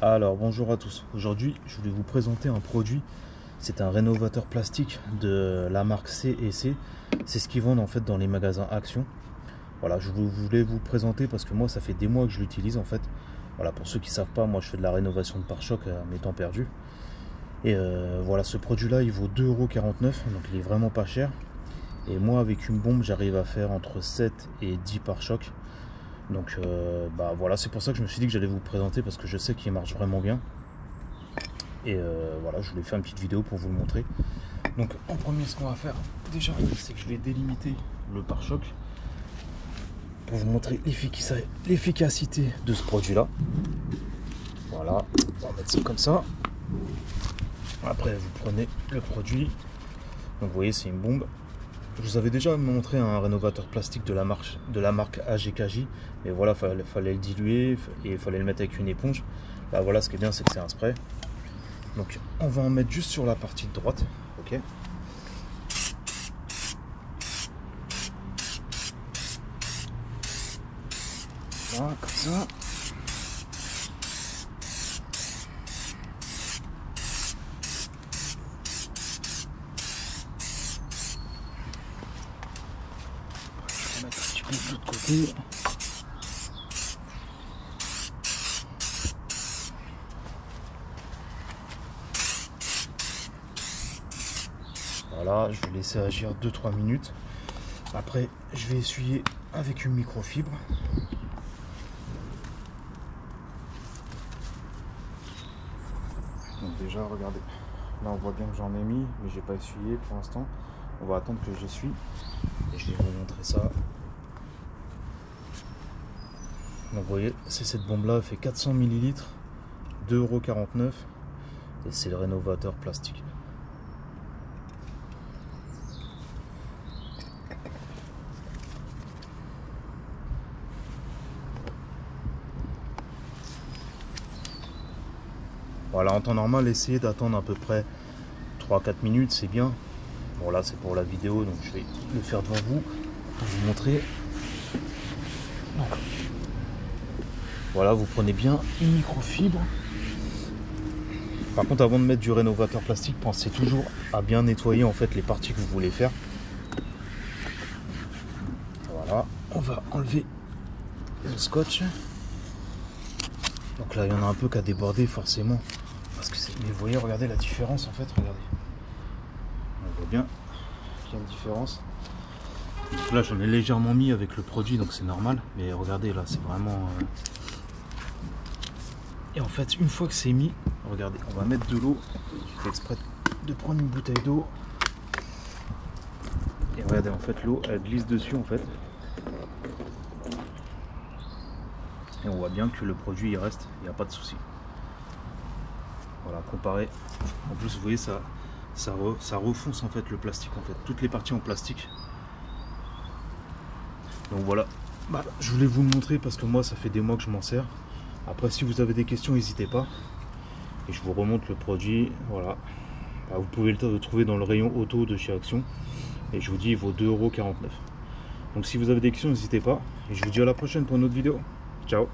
Alors bonjour à tous, aujourd'hui je voulais vous présenter un produit. C'est un rénovateur plastique de la marque C&C. C'est ce qu'ils vendent en fait dans les magasins Action. Voilà, je voulais vous le présenter parce que moi ça fait des mois que je l'utilise en fait. Voilà, pour ceux qui ne savent pas, moi je fais de la rénovation de pare-choc à mes temps perdus. Et voilà, ce produit là il vaut 2,49 €, donc il est vraiment pas cher. Et moi avec une bombe j'arrive à faire entre 7 et 10 pare-chocs. Donc voilà, c'est pour ça que je me suis dit que j'allais vous présenter parce que je sais qu'il marche vraiment bien. Et voilà, je voulais faire une petite vidéo pour vous le montrer. Donc en premier, ce qu'on va faire déjà, c'est que je vais délimiter le pare-choc pour vous montrer l'efficacité de ce produit là. Voilà, on va mettre ça comme ça. Après vous prenez le produit. Donc vous voyez, c'est une bombe. Je vous avais déjà montré un rénovateur plastique de la marque AGKJ, mais voilà, fallait le diluer et il fallait le mettre avec une éponge. Là voilà, ce qui est bien, c'est que c'est un spray. Donc on va en mettre juste sur la partie de droite, ok. Voilà, comme ça. Je vais mettre un petit peu de l'autre côté. Voilà, je vais laisser agir 2-3 minutes. Après, je vais essuyer avec une microfibre. Donc déjà, regardez, là on voit bien que j'en ai mis, mais j'ai pas essuyé pour l'instant. On va attendre que j'essuie et je vais vous montrer ça. Donc vous voyez, c'est cette bombe là, elle fait 400 ml, 2,49 € et c'est le rénovateur plastique. Voilà, en temps normal, essayez d'attendre à peu près 3-4 minutes, c'est bien. Bon là c'est pour la vidéo, donc je vais le faire devant vous pour vous montrer. Donc, voilà, vous prenez bien une microfibre. Par contre, avant de mettre du rénovateur plastique, pensez toujours à bien nettoyer en fait les parties que vous voulez faire. Voilà, on va enlever le scotch. Donc là, il y en a un peu qui a débordé forcément. Parce que mais vous voyez, regardez la différence en fait, regardez. On voit bien qu'il y a une différence. Donc là, j'en ai légèrement mis avec le produit, donc c'est normal. Mais regardez, là, c'est vraiment... Et en fait, une fois que c'est mis, regardez, on va mettre de l'eau. J'ai fait exprès de prendre une bouteille d'eau. Et regardez, en fait, l'eau, elle glisse dessus, en fait. Et on voit bien que le produit, il reste, il n'y a pas de souci. Voilà, comparé. En plus, vous voyez, ça refonce, en fait, le plastique, en fait. Toutes les parties en plastique. Donc voilà. Je voulais vous le montrer parce que moi, ça fait des mois que je m'en sers. Après, si vous avez des questions, n'hésitez pas. Et je vous remonte le produit. Voilà. Vous pouvez le trouver dans le rayon auto de chez Action. Et je vous dis, il vaut 2,49 €. Donc si vous avez des questions, n'hésitez pas. Et je vous dis à la prochaine pour une autre vidéo. Ciao.